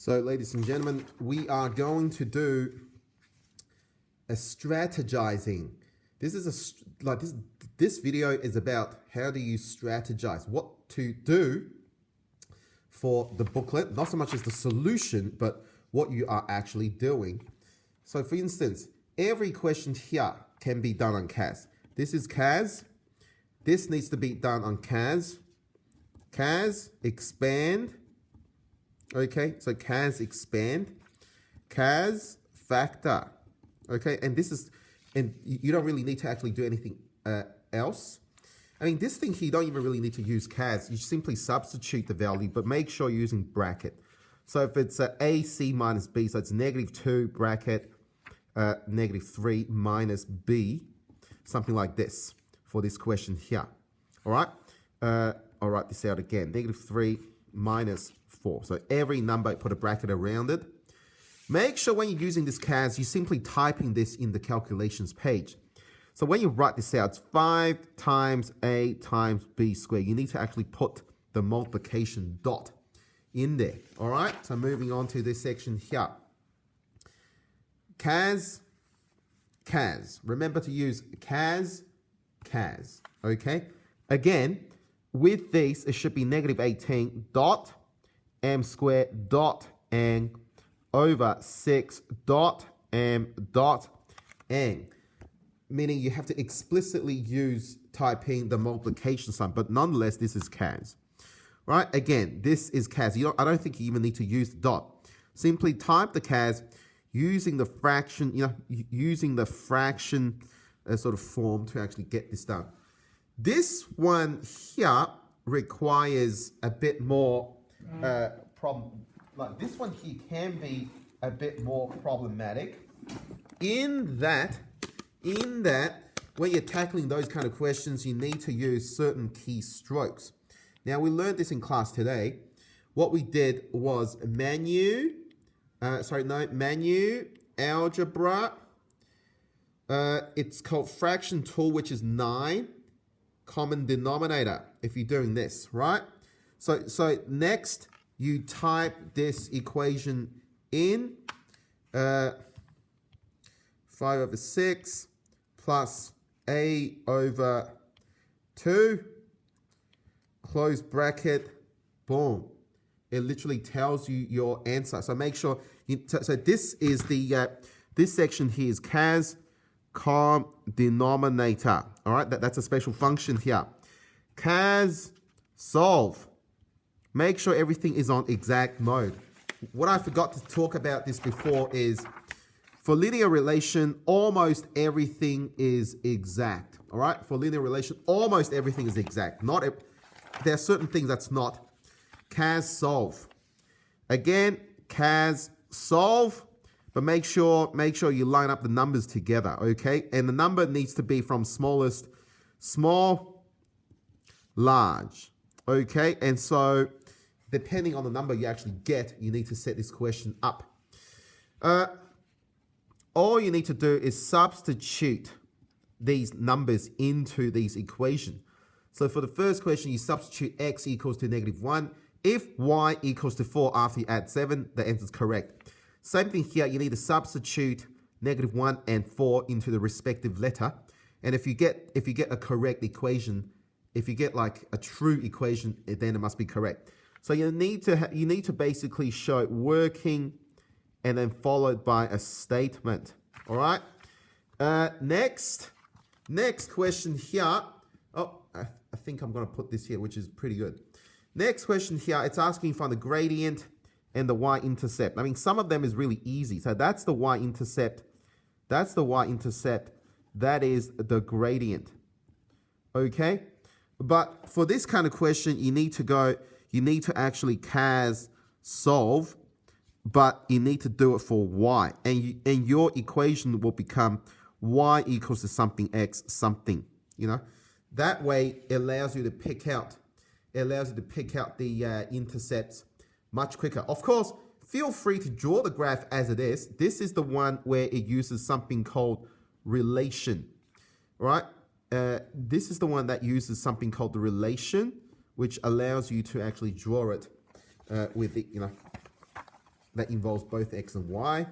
So, ladies and gentlemen, we are going to do a strategizing. This is this video is about how do you strategize, what to do for the booklet, not so much as the solution, but what you are actually doing. So, for instance, every question here can be done on CAS. This is CAS. This needs to be done on CAS. CAS, expand. Okay, so CAS, expand. CAS, factor. Okay, and this is, and you don't really need to actually do anything else. I mean, this thing here, you don't even really need to use CAS. You simply substitute the value, but make sure you're using bracket. So if it's AC minus B, so it's -2 bracket, -3 minus B, something like this for this question here. All right, I'll write this out again, -3 minus 4. So every number, put a bracket around it. Make sure when you're using this CAS, you're simply typing this in the calculations page. So when you write this out, it's 5 times A times B squared. You need to actually put the multiplication dot in there. All right, so moving on to this section here. CAS, CAS. Remember to use CAS, CAS. Okay, again, with this, it should be -18 dot m squared dot n over 6 dot m dot n. Meaning you have to explicitly type in the multiplication sign, but nonetheless, this is CAS. Right? Again, this is CAS. I don't think you even need to use the dot. Simply type the CAS using the fraction, using the fraction sort of form to actually get this done. This one here requires a bit more problem. Like this one here can be a bit more problematic in that when you're tackling those kind of questions, you need to use certain keystrokes. Now, we learned this in class today. What we did was menu, algebra. It's called fraction tool, which is 9. Common denominator, if you're doing this, right? So next, you type this equation in. 5 over 6 plus A over 2, close bracket, boom. It literally tells you your answer. So make sure, so this is this section here is CAS, common denominator. All right, that's a special function here. CAS, solve. Make sure everything is on exact mode. What I forgot to talk about this before is for linear relation, almost everything is exact. All right, for linear relation, almost everything is exact. There are certain things that's not. CAS, solve. Again, CAS, solve. But make sure you line up the numbers together, okay? And the number needs to be from smallest, small, large, okay? And so depending on the number you actually get, you need to set this question up. All you need to do is substitute these numbers into these equations. So for the first question, you substitute x equals to -1. If y equals to 4 after you add 7, the answer is correct. Same thing here, you need to substitute -1 and 4 into the respective letter. And if you get a correct equation, if you get like a true equation, then it must be correct. So you need to basically show working and then followed by a statement. All right. Next question here. Oh, I think I'm going to put this here, which is pretty good. Next question here, it's asking for the gradient and the y-intercept. I mean, some of them is really easy. So that's the y-intercept. That's the y-intercept. That is the gradient. Okay? But for this kind of question, you need to actually CAS solve, but you need to do it for y. And your equation will become y equals to something x something. That way it allows you to pick out the intercepts much quicker. Of course, feel free to draw the graph as it is. This is the one where it uses something called relation, right? This is the one that uses something called the relation, which allows you to actually draw it with the, that involves both x and y.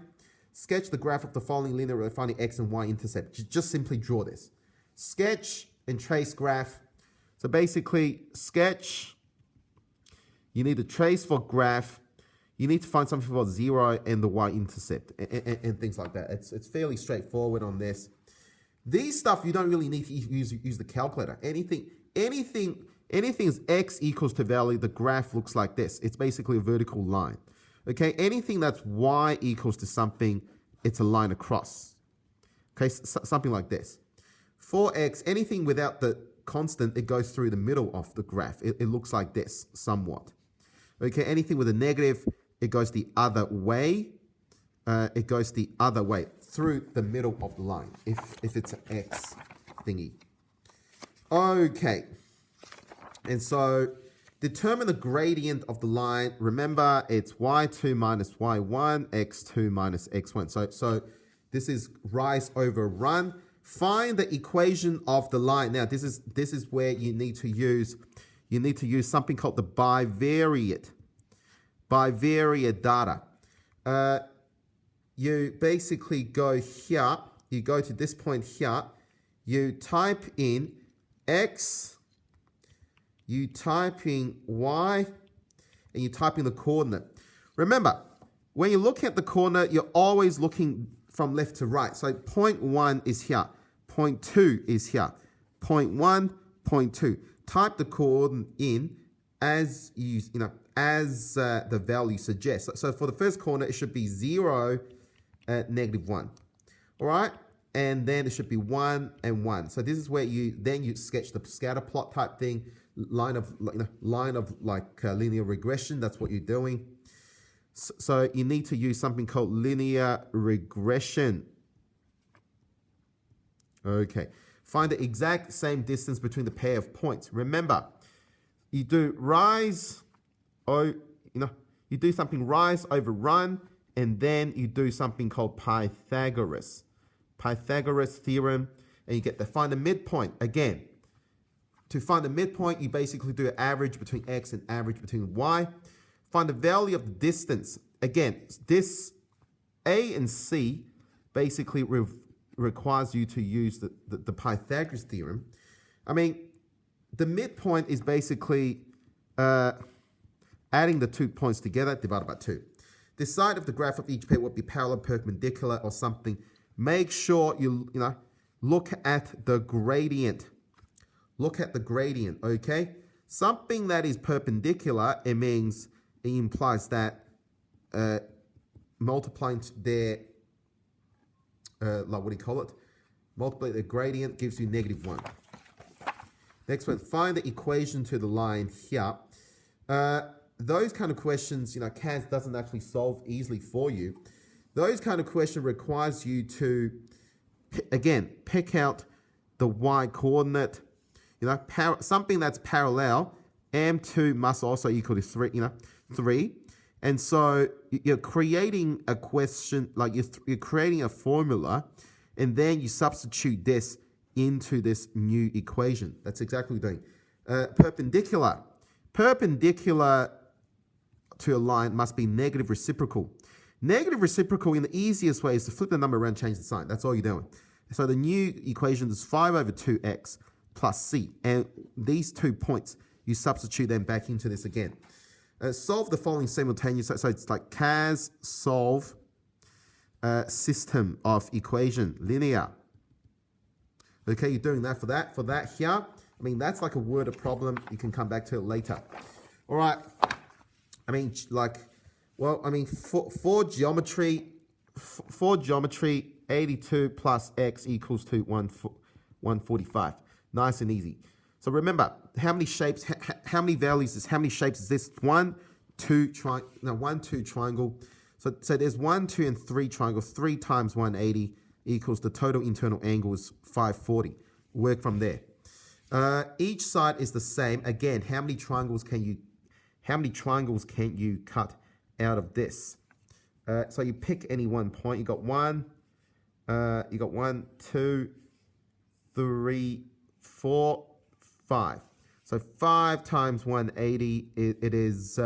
Sketch the graph of the following linear finding x and y intercept. Just simply draw this. Sketch and trace graph. So basically, sketch, you need to trace for graph. You need to find something for 0 and the y-intercept and things like that. It's fairly straightforward on this. These stuff, you don't really need to use the calculator. Anything is x equals to value, the graph looks like this. It's basically a vertical line. Okay, anything that's y equals to something, it's a line across. Okay, something like this. For x, anything without the constant, it goes through the middle of the graph. It looks like this, somewhat. Okay, anything with a negative, it goes the other way. It goes the other way, through the middle of the line, if it's an x thingy. Okay, and so determine the gradient of the line. Remember, it's y2 minus y1, x2 minus x1. So this is rise over run. Find the equation of the line. Now, this is where you need to use something called the bivariate data. You basically go here, you go to this point here, you type in x, you type in y, and you type in the coordinate. Remember, when you look at the coordinate, you're always looking from left to right. So point 1 is here, point 2 is here, point 1, point 2. Type the coordinate in as the value suggests. So for the first coordinate, it should be 0, -1. All right, and then it should be 1 and 1. So this is where you sketch the scatter plot type thing, line of linear regression. That's what you're doing. So you need to use something called linear regression. Okay, find the exact same distance between the pair of points. Remember, you do you do something rise over run, and then you do something called Pythagoras theorem, and you get to find the midpoint. Again, to find the midpoint, you basically do an average between x and average between y. Find the value of the distance. Again, this A and C basically requires you to use the Pythagoras theorem. I mean, the midpoint is basically adding the 2 points together divided by 2. The side of the graph of each pair would be parallel, perpendicular, or something. Make sure you look at the gradient. Look at the gradient, okay? Something that is perpendicular, it implies that multiplying their multiply the gradient gives you -1. Next one, find the equation to the line here. Those kind of questions, CAS doesn't actually solve easily for you. Those kind of questions requires you to, again, pick out the y coordinate. Something that's parallel, m2 must also equal to 3. And so you're creating a question, you're creating a formula, and then you substitute this into this new equation. That's exactly what we're doing. Perpendicular to a line must be negative reciprocal. Negative reciprocal, in the easiest way, is to flip the number around, change the sign. That's all you're doing. So the new equation is 5 over 2x plus c. And these 2 points, you substitute them back into this again. Solve the following simultaneously. So it's like CAS solve system of equation, linear. Okay, you're doing that for that. For that here, that's like a worded problem. You can come back to it later. All right. For geometry, 82 plus x equals to 145. Nice and easy. So remember, how many shapes, how many shapes is this? 1, 2 triangle. So there's 1, 2, and 3 triangles. 3 times 180 equals the total internal angle is 540. Work from there. Each side is the same. Again, how many triangles can you cut out of this? So you pick any one point. You got 1, 2, 3, 4, 5. So 5 times 180, it is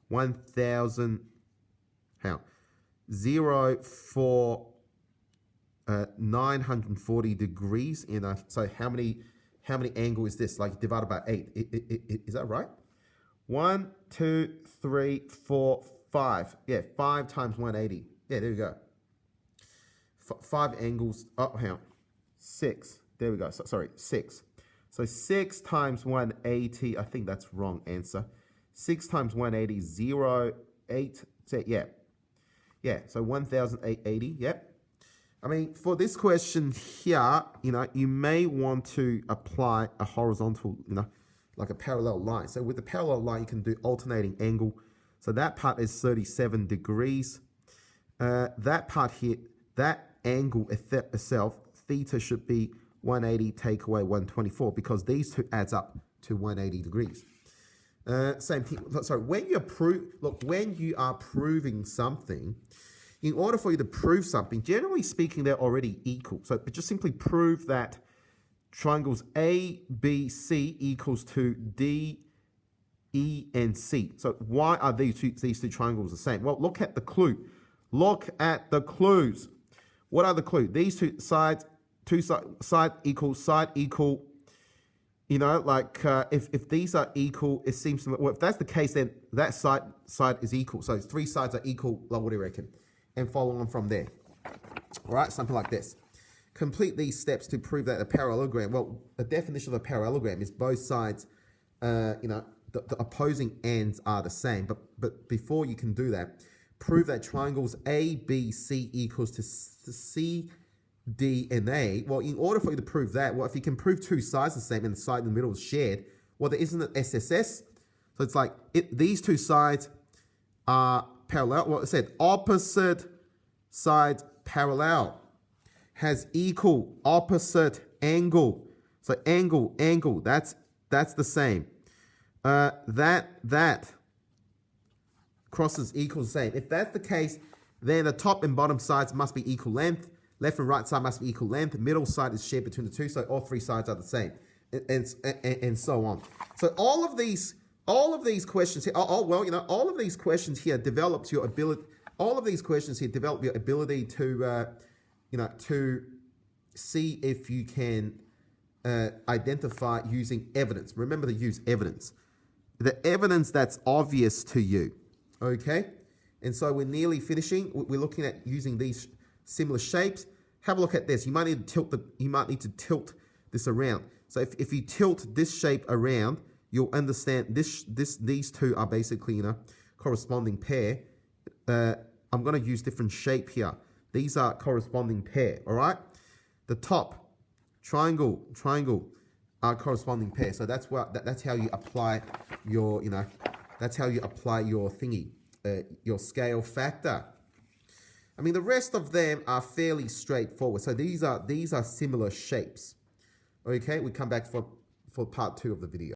1,000. How? 0 for 940 degrees. So how many angle is this? Like divided by 8. Is that right? 1, 2, 3, 4, 5. Yeah, 5 times 180. Yeah, there you go. 5 angles. Oh, hang on. 6. There we go. Sorry, 6. So 6 times 180. I think that's wrong answer. 6 times 180 is 0, 8. Yeah. Yeah, so 1,880. Yep. I mean, for this question here, you may want to apply a horizontal, like a parallel line. So with the parallel line, you can do alternating angle. So that part is 37 degrees. That part here, that angle itself, theta should be 180 take away 124 because these two adds up to 180 degrees. Same thing. So when you are proving something, in order for you to prove something, generally speaking, they're already equal. So just simply prove that triangles A, B, C equals to D, E, and C. So why are these two triangles the same? Well, look at the clue. Look at the clues. What are the clues? These two sides equal, side equal. If these are equal, it seems to, well, if that's the case, then that side is equal. So 3 sides are equal, like, what do you reckon? And follow on from there. All right, something like this. Complete these steps to prove that a parallelogram, well, the definition of a parallelogram is both sides, the opposing ends are the same. But before you can do that, prove that triangles A, B, C equals to C, D, and A. Well, in order for you to prove that, well, if you can prove 2 sides the same and the side in the middle is shared, well, there isn't an SSS. So it's like these 2 sides are parallel. Well, it said opposite sides parallel has equal opposite angle. So angle, that's the same. That crosses equals the same. If that's the case, then the top and bottom sides must be equal length. Left and right side must be equal length. Middle side is shared between the 2, so all 3 sides are the same, and so on. So all of these questions here, all of these questions here develops your ability. All of these questions here develop your ability to, to see if you can identify using evidence. Remember to use evidence. The evidence that's obvious to you. Okay, and so we're nearly finishing. We're looking at using these similar shapes. Have a look at this. You might need to tilt this around. So if you tilt this shape around, you'll understand these two are basically corresponding pair. I'm going to use different shape here. These are corresponding pair. All right. The top triangle are corresponding pair. So that's how you apply your that's how you apply your thingy, your scale factor. I mean, the rest of them are fairly straightforward. So these are similar shapes. Okay, we come back for part 2 of the video.